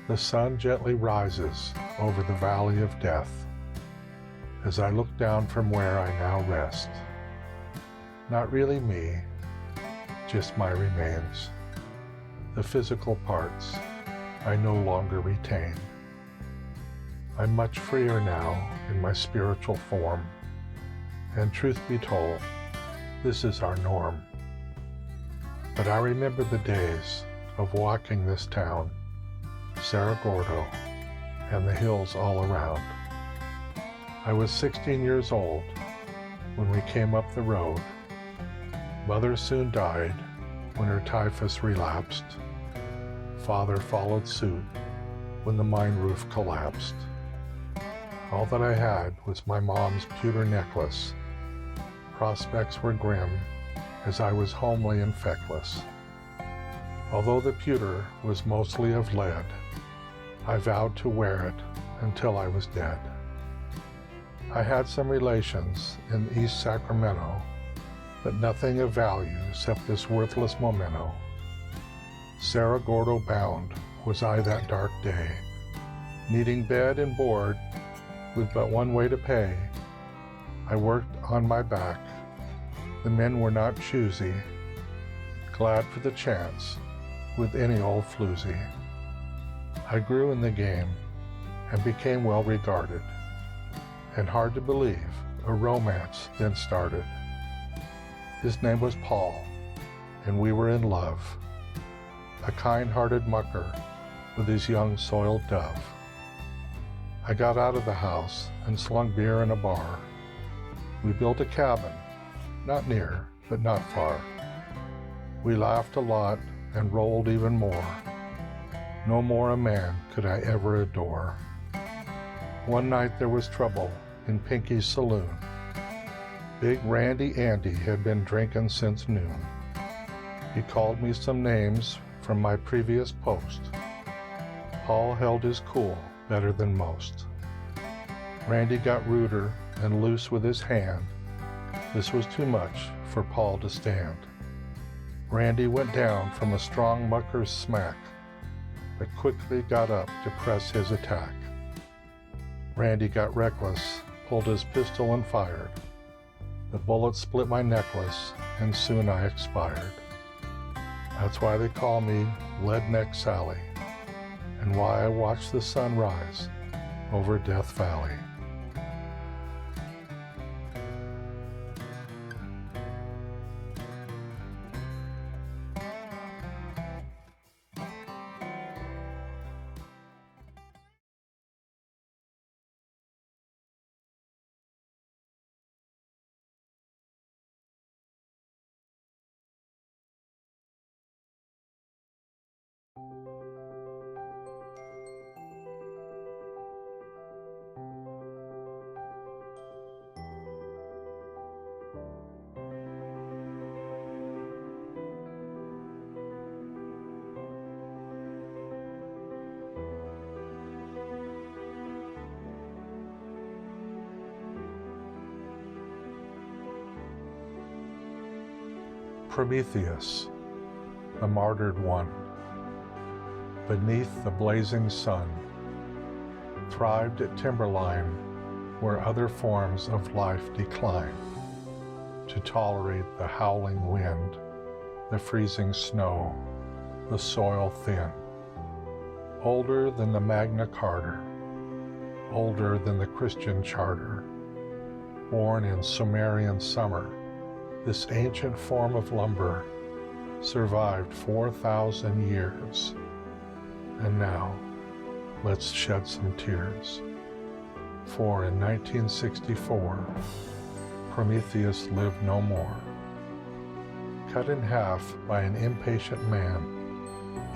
The sun gently rises over the valley of death as I look down from where I now rest. Not really me, just my remains. The physical parts I no longer retain. I'm much freer now in my spiritual form, and truth be told, this is our norm. But I remember the days of walking this town, Cerro Gordo, and the hills all around. I was 16 years old when we came up the road. Mother soon died when her typhus relapsed. Father followed suit when the mine roof collapsed. All that I had was my mom's pewter necklace. Prospects were grim as I was homely and feckless. Although the pewter was mostly of lead, I vowed to wear it until I was dead. I had some relations in East Sacramento, but nothing of value except this worthless memento. Cerro Gordo bound was I that dark day, needing bed and board with but one way to pay. I worked on my back. The men were not choosy, glad for the chance with any old floozy. I grew in the game and became well regarded, and hard to believe, a romance then started. His name was Paul, and we were in love, a kind-hearted mucker with his young soiled dove. I got out of the house and slung beer in a bar. We built a cabin, not near, but not far. We laughed a lot and rolled even more. No more a man could I ever adore. One night there was trouble in Pinky's saloon. Big Randy Andy had been drinking since noon. He called me some names from my previous post. Paul held his cool better than most. Randy got ruder and loose with his hand. This was too much for Paul to stand. Randy went down from a strong mucker's smack, but quickly got up to press his attack. Randy got reckless, pulled his pistol and fired. The bullet split my necklace, and soon I expired. That's why they call me Lead-Neck Sally, and why I watch the sun rise over Death Valley. Prometheus, the martyred one, beneath the blazing sun, thrived at timberline where other forms of life decline, to tolerate the howling wind, the freezing snow, the soil thin. Older than the Magna Carta, older than the Christian charter, born in Sumerian summer, this ancient form of lumber survived 4,000 years. And now, let's shed some tears. For in 1964, Prometheus lived no more. Cut in half by an impatient man,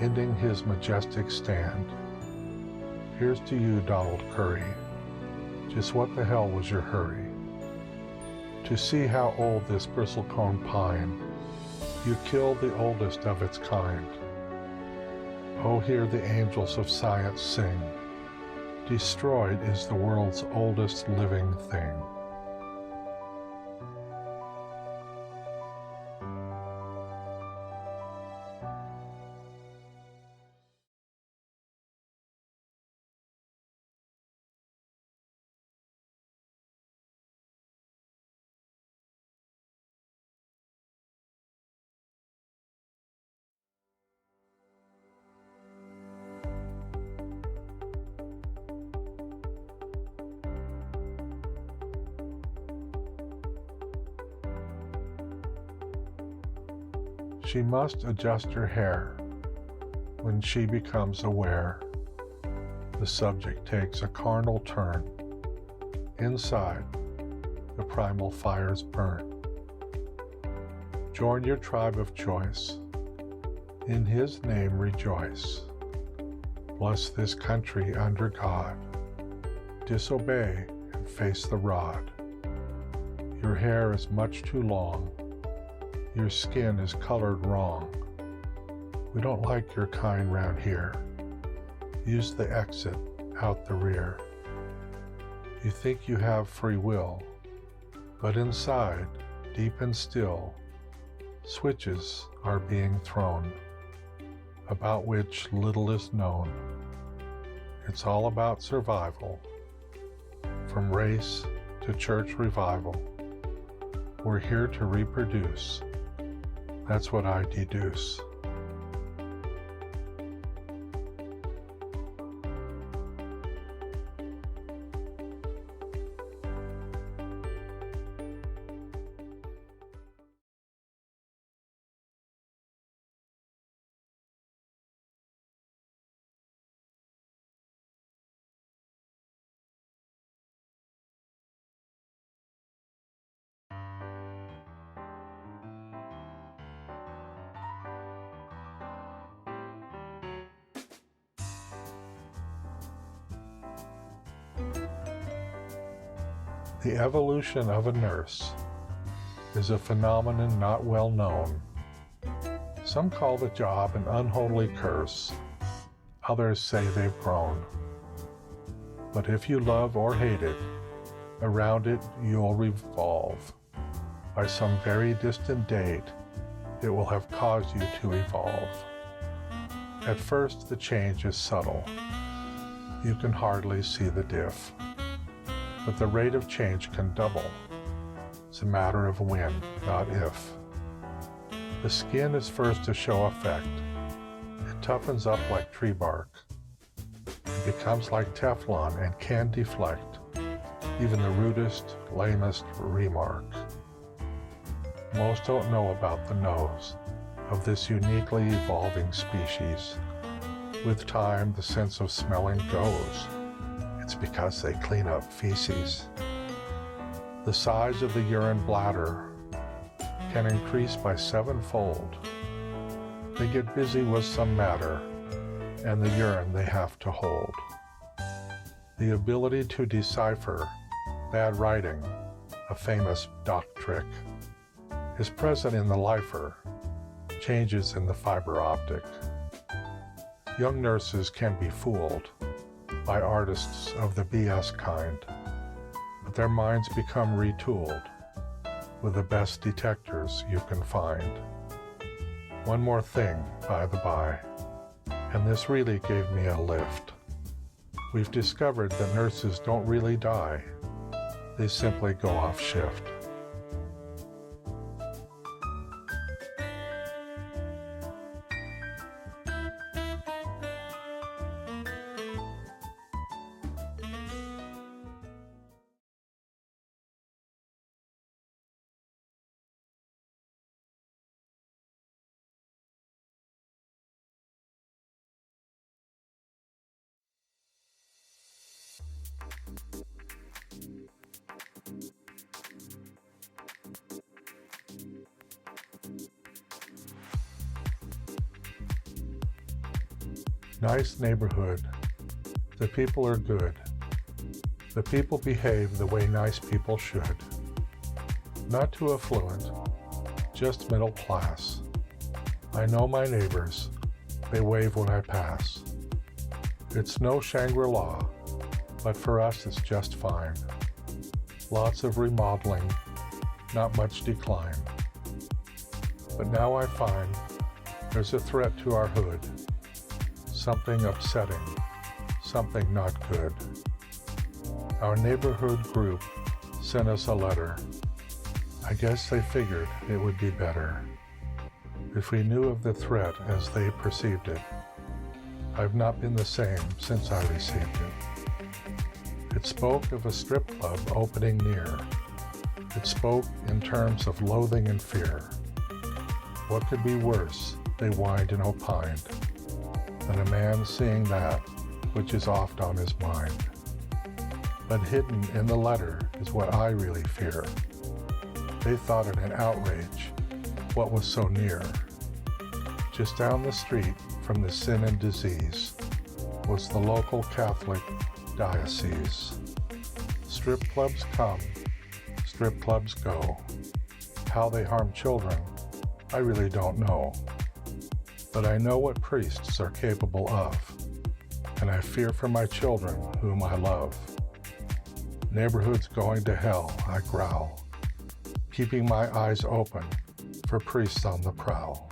ending his majestic stand. Here's to you, Donald Curry. Just what the hell was your hurry? To see how old this bristlecone pine, you killed the oldest of its kind. Oh, hear the angels of science sing, Destroyed is the world's oldest living thing. She must adjust her hair when she becomes aware the subject takes a carnal turn. Inside, the primal fires burn. Join your tribe of choice. In His name rejoice. Bless this country under God. Disobey and face the rod. Your hair is much too long. Your skin is colored wrong. We don't like your kind round here. Use the exit out the rear. You think you have free will, but inside, deep and still, switches are being thrown, about which little is known. It's all about survival, from race to church revival. We're here to reproduce. That's what I deduce. The evolution of a nurse is a phenomenon not well known. Some call the job an unholy curse. Others say they've grown. But if you love or hate it, around it you'll revolve. By some very distant date, it will have caused you to evolve. At first, the change is subtle. You can hardly see the diff. But the rate of change can double. It's a matter of when, not if. The skin is first to show effect. It toughens up like tree bark. It becomes like Teflon and can deflect even the rudest, lamest remark. Most don't know about the nose of this uniquely evolving species. With time, the sense of smelling goes. It's because they clean up feces. The size of the urine bladder can increase by 7-fold. They get busy with some matter, and the urine they have to hold. The ability to decipher bad writing, a famous doc trick, is present in the lifer, changes in the fiber optic. Young nurses can be fooled by artists of the BS kind, but their minds become retooled with the best detectors you can find. One more thing, by the by, and this really gave me a lift. We've discovered that nurses don't really die. They simply go off shift. Nice neighborhood. The people are good. The people behave the way nice people should. Not too affluent, just middle class. I know my neighbors. They wave when I pass. It's no Shangri-La, but for us it's just fine. Lots of remodeling, not much decline. But now I find there's a threat to our hood, something upsetting, something not good. Our neighborhood group sent us a letter. I guess they figured it would be better if we knew of the threat as they perceived it. I've not been the same since I received it. It spoke of a strip club opening near. It spoke in terms of loathing and fear. What could be worse, they whined and opined, than a man seeing that which is oft on his mind. But hidden in the letter is what I really fear. They thought it an outrage, what was so near. Just down the street from the sin and disease was the local Catholic diocese. Strip clubs come, strip clubs go. How they harm children, I really don't know. But I know what priests are capable of, and I fear for my children whom I love. Neighborhoods going to hell, I growl, keeping my eyes open for priests on the prowl.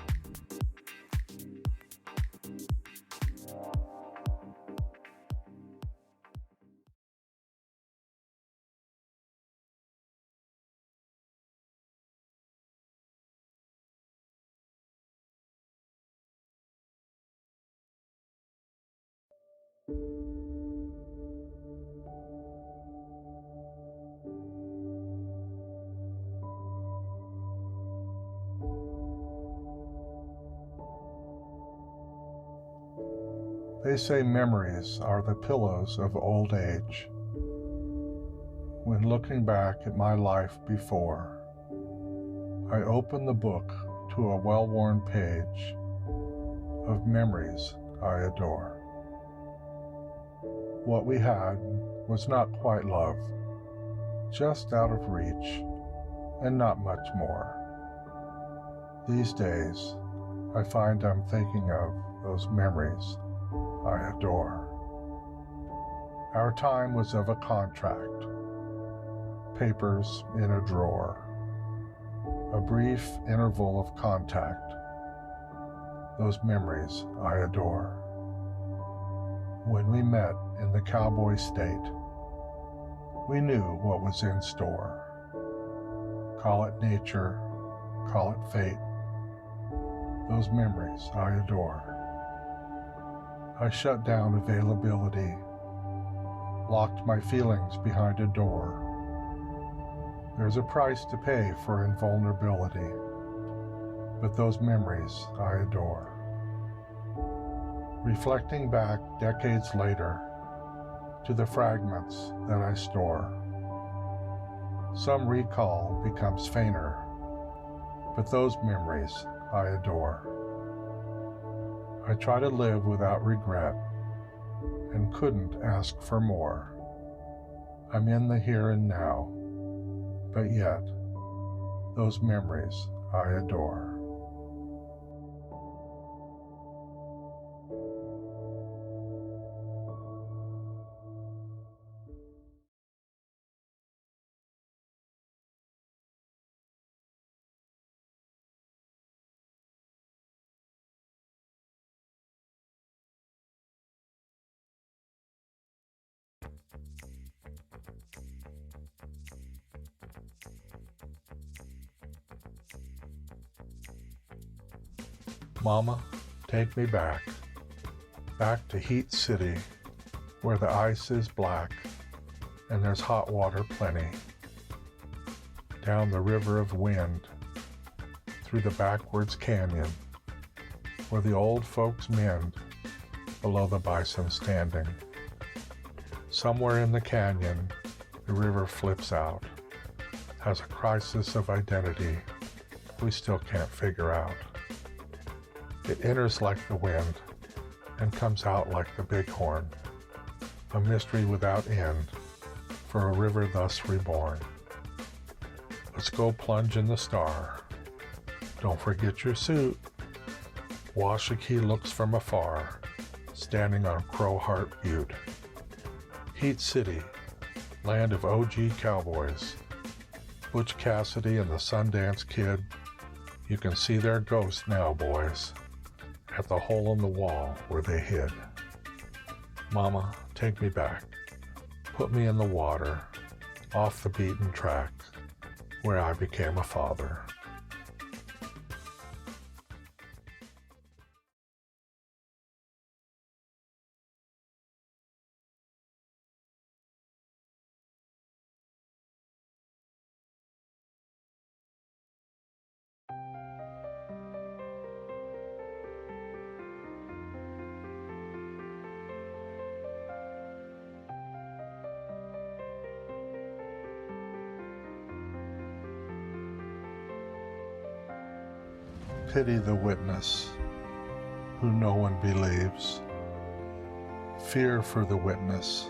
They say memories are the pillows of old age. When looking back at my life before, I open the book to a well-worn page of memories I adore. What we had was not quite love, just out of reach, and not much more. These days, I find I'm thinking of those memories I adore. Our time was of a contract, papers in a drawer, a brief interval of contact. Those memories I adore. When we met in the cowboy state, we knew what was in store. Call it nature, call it fate. Those memories I adore. I shut down availability, locked my feelings behind a door. There's a price to pay for invulnerability, but those memories I adore. Reflecting back decades later to the fragments that I store, some recall becomes fainter, but those memories I adore. I try to live without regret and couldn't ask for more. I'm in the here and now, but yet, those memories I adore. Mama, take me back to Heat City, where the ice is black and there's hot water plenty. Down the river of wind, through the backwards canyon, where the old folks mend below the bison standing. Somewhere in the canyon, the river flips out, has a crisis of identity we still can't figure out. It enters like the wind and comes out like the bighorn, a mystery without end for a river thus reborn. Let's go plunge in the star. Don't forget your suit. Washakie looks from afar, standing on Crowheart Butte. Heat City, land of OG cowboys. Butch Cassidy and the Sundance Kid, you can see their ghosts now, boys, at the hole in the wall where they hid. Mama, take me back. Put me in the water, off the beaten track, where I became a father. Pity the witness who no one believes. Fear for the witness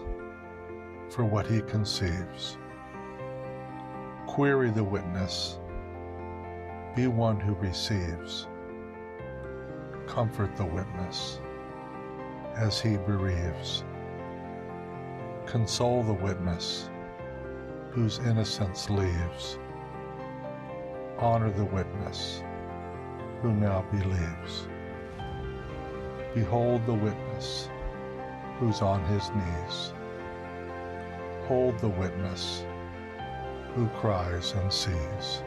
for what he conceives. Query the witness, be one who receives. Comfort the witness as he bereaves. Console the witness whose innocence leaves. Honor the witness who now believes. Behold the witness who's on his knees. Hold the witness who cries and sees.